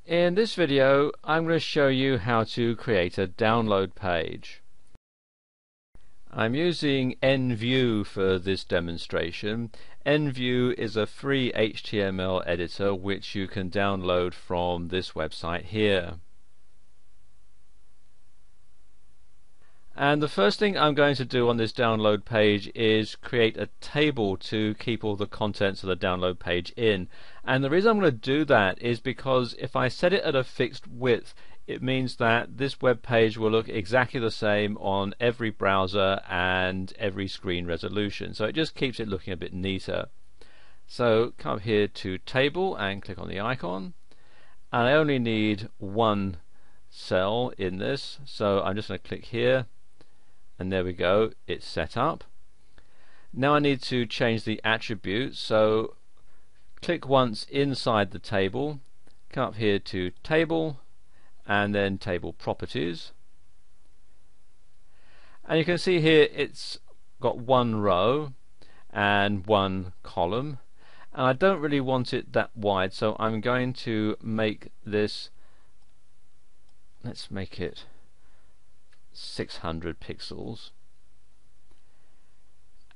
In this video I'm going to show you how to create a download page. I'm using NView for this demonstration. NView is a free HTML editor which you can download from this website here. And the first thing I'm going to do on this download page is create a table to keep all the contents of the download page in. And the reason I'm going to do that is because if I set it at a fixed width, it means that this web page will look exactly the same on every browser and every screen resolution. So it just keeps it looking a bit neater. So come up here to Table and click on the icon. And I only need one cell in this, so I'm just going to click here. And there we go, it's set up. Now I need to change the attributes, so click once inside the table, come up here to Table and then Table Properties, and you can see here it's got one row and one column, and I don't really want it that wide, so I'm going to make this, let's make it 600 pixels,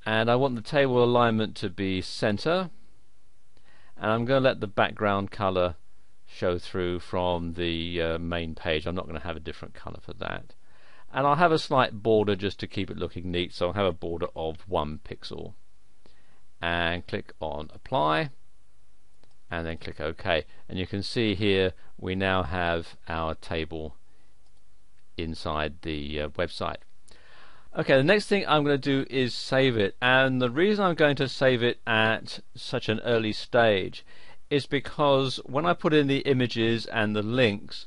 and I want the table alignment to be center, and I'm going to let the background color show through from the main page. I'm not going to have a different color for that, and I'll have a slight border just to keep it looking neat, so I'll have a border of 1 pixel, and click on Apply and then click OK, and you can see here we now have our table inside the website. Okay, the next thing I'm going to do is save it, and the reason I'm going to save it at such an early stage is because when I put in the images and the links,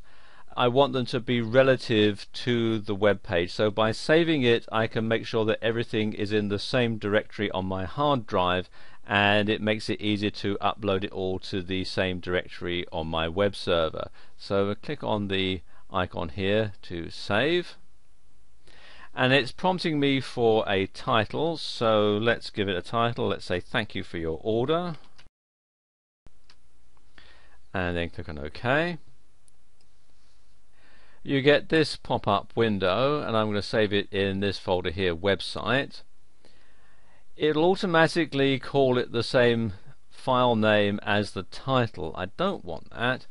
I want them to be relative to the web page. So by saving it, I can make sure that everything is in the same directory on my hard drive, and it makes it easier to upload it all to the same directory on my web server. So click on the icon here to save, and it's prompting me for a title, so let's give it a title. Let's say thank you for your order, and then click on OK. You get this pop-up window, and I'm going to save it in this folder here, website. It'll automatically call it the same file name as the title. I don't want that.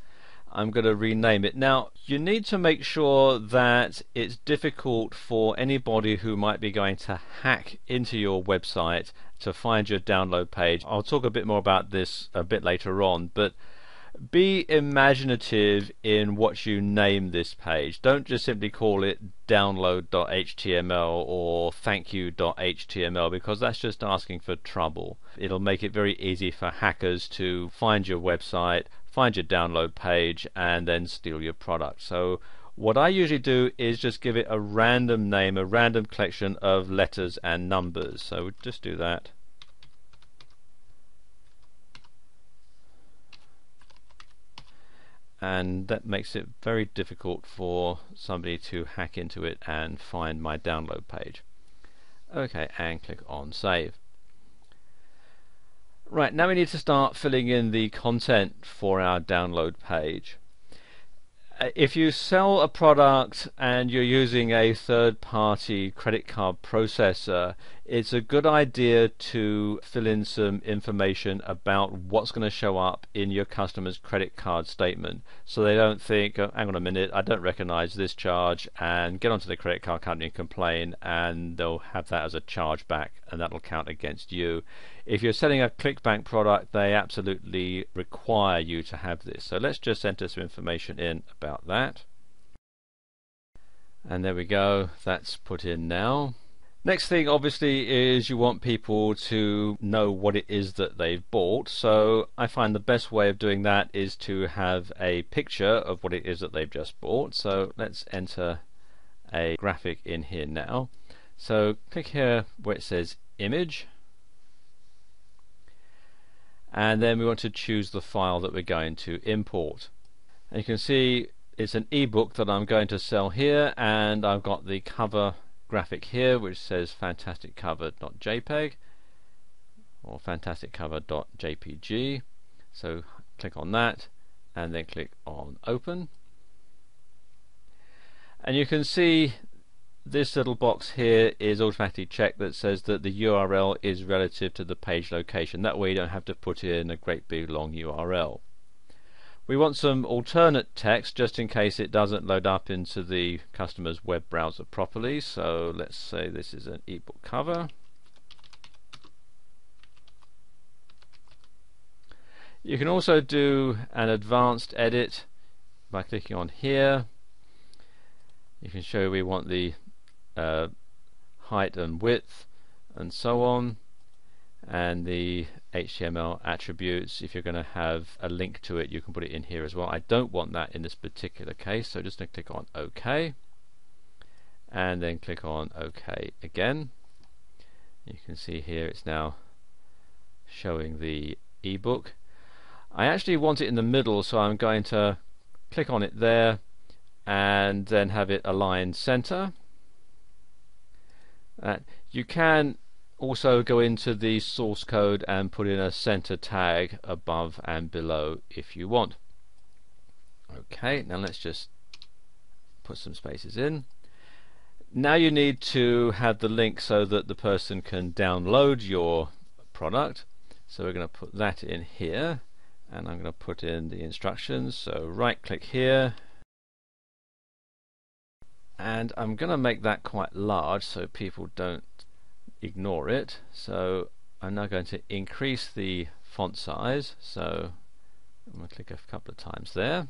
I'm going to rename it. Now you need to make sure that it's difficult for anybody who might be going to hack into your website to find your download page. I'll talk a bit more about this a bit later on, but be imaginative in what you name this page. Don't just simply call it download.html or thankyou.html, because that's just asking for trouble. It'll make it very easy for hackers to find your website, find your download page, and then steal your product. So what I usually do is just give it a random name, a random collection of letters and numbers. So just do that. And that makes it very difficult for somebody to hack into it and find my download page. Okay, and click on Save. Right, now we need to start filling in the content for our download page. If you sell a product and you're using a third-party credit card processor, it's a good idea to fill in some information about what's going to show up in your customer's credit card statement, so they don't think, oh, hang on a minute, I don't recognize this charge, and get onto the credit card company and complain, and they'll have that as a charge back, and that'll count against you. If you're selling a ClickBank product, they absolutely require you to have this. So let's just enter some information in about that. And there we go, that's put in now. Next thing obviously is you want people to know what it is that they've bought, so I find the best way of doing that is to have a picture of what it is that they've just bought. So let's enter a graphic in here now. So click here where it says image, and then we want to choose the file that we're going to import. And you can see it's an ebook that I'm going to sell here, and I've got the cover graphic here which says fantasticcover.jpg or fantasticcover.jpg. So click on that and then click on open. And you can see this little box here is automatically checked that says that the URL is relative to the page location. That way you don't have to put in a great big long URL. We want some alternate text just in case it doesn't load up into the customer's web browser properly. So let's say this is an ebook cover. You can also do an advanced edit by clicking on here. You can show we want the height and width and so on, and the HTML attributes. If you're going to have a link to it, you can put it in here as well. I don't want that in this particular case, so just going to click on OK and then click on OK again. You can see here it's now showing the ebook. I actually want it in the middle, so I'm going to click on it there and then have it aligned center. You can also go into the source code and put in a center tag above and below if you want. Okay, now let's just put some spaces in. Now you need to have the link so that the person can download your product. So we're going to put that in here, and I'm going to put in the instructions. So right click here, and I'm going to make that quite large so people don't ignore it. So I'm now going to increase the font size, so I'm going to click a couple of times there,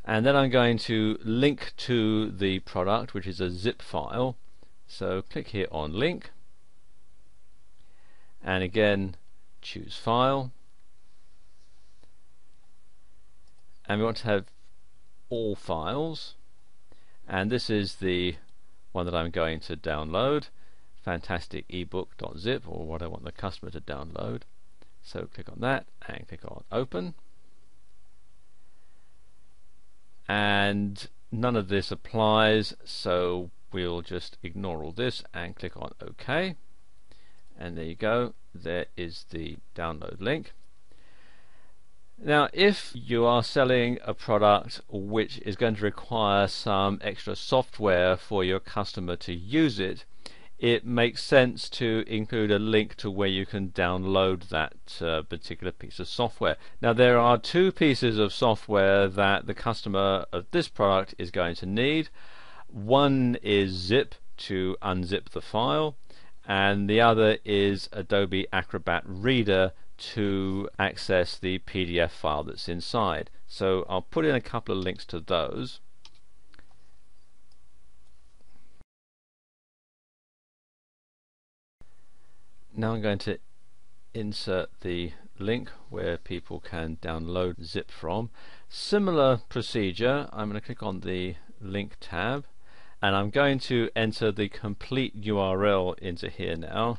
and then I'm going to link to the product, which is a zip file. So click here on link, and again choose file, and we want to have all files, and this is the one that I'm going to download, fantastic ebook.zip, or what I want the customer to download. So click on that and click on open, and none of this applies, so we'll just ignore all this and click on OK, and there you go, there is the download link. Now if you are selling a product which is going to require some extra software for your customer to use it, it makes sense to include a link to where you can download that particular piece of software. Now there are two pieces of software that the customer of this product is going to need. One is Zip to unzip the file, and the other is Adobe Acrobat Reader to access the PDF file that's inside. So I'll put in a couple of links to those. Now I'm going to insert the link where people can download zip from. Similar procedure, I'm going to click on the link tab, and I'm going to enter the complete URL into here now.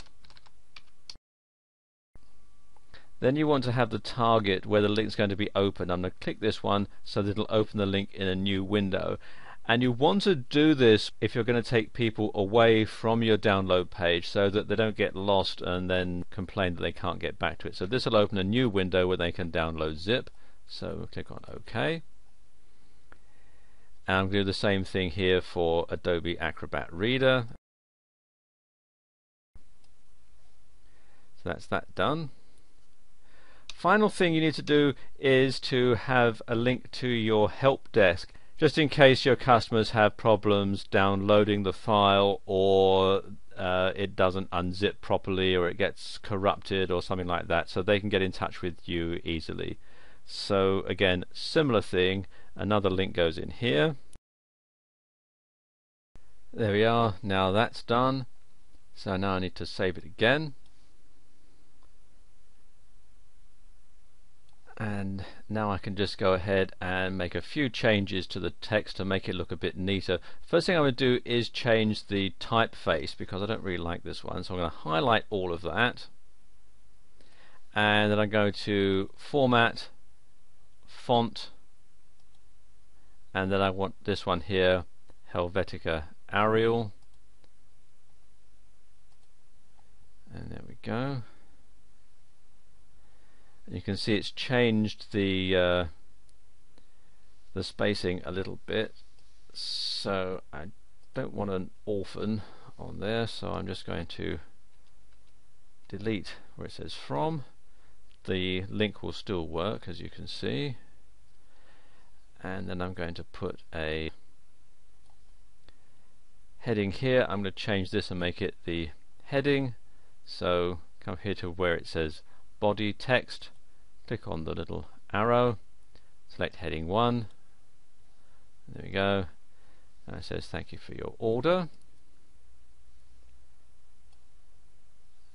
Then you want to have the target where the link is going to be open. I'm going to click this one so that it'll open the link in a new window. And you want to do this if you're going to take people away from your download page so that they don't get lost and then complain that they can't get back to it. So this will open a new window where they can download zip. So we'll click on OK. And I'm going to do the same thing here for Adobe Acrobat Reader. So that's that done. Final thing you need to do is to have a link to your help desk, just in case your customers have problems downloading the file, or it doesn't unzip properly, or it gets corrupted or something like that, so they can get in touch with you easily. So again, similar thing, another link goes in here. There we are, now that's done. So now I need to save it again. And now I can just go ahead and make a few changes to the text to make it look a bit neater. First thing I'm going to do is change the typeface, because I don't really like this one. So I'm going to highlight all of that, and then I go to Format, Font, and then I want this one here, Helvetica Arial, and there we go. You can see it's changed the spacing a little bit, so I don't want an orphan on there, so I'm just going to delete where it says from. The link will still work, as you can see, and then I'm going to put a heading here. I'm going to change this and make it the heading, so come here to where it says body text, click on the little arrow, select heading 1, there we go, and it says thank you for your order,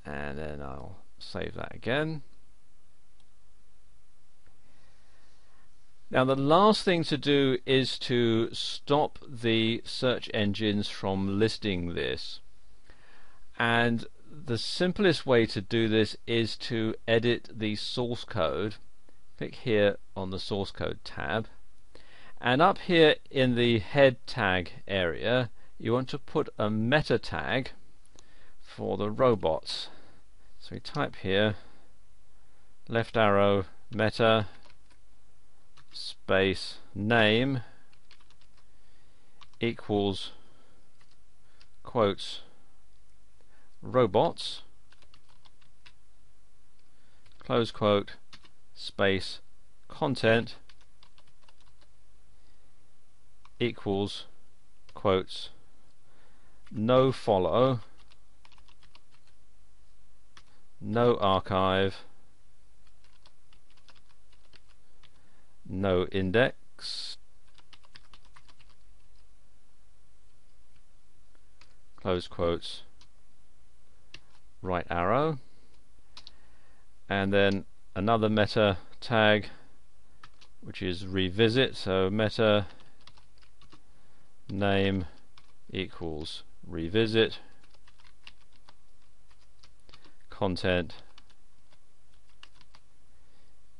and then I'll save that again. Now the last thing to do is to stop the search engines from listing this, and the simplest way to do this is to edit the source code. Click here on the source code tab, and up here in the head tag area you want to put a meta tag for the robots. So we type here left arrow meta space name equals quotes robots close quote space content equals quotes no follow, no archive, no index, close quotes, right arrow, and then another meta tag which is revisit, so meta name equals revisit, content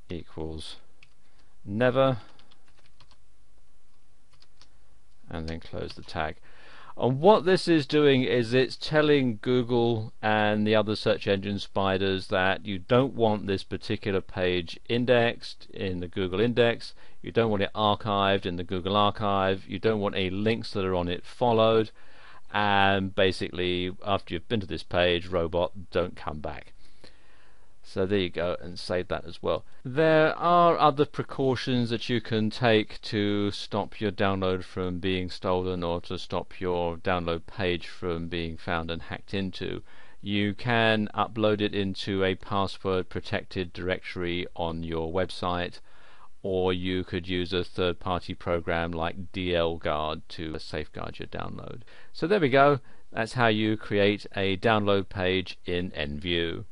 equals never, and then close the tag. And what this is doing is it's telling Google and the other search engine spiders that you don't want this particular page indexed in the Google index, you don't want it archived in the Google archive, you don't want any links that are on it followed, and basically after you've been to this page, robot, don't come back. So there you go, and save that as well. There are other precautions that you can take to stop your download from being stolen, or to stop your download page from being found and hacked into. You can upload it into a password protected directory on your website, or you could use a third-party program like DLGuard to safeguard your download. So there we go, that's how you create a download page in EnView.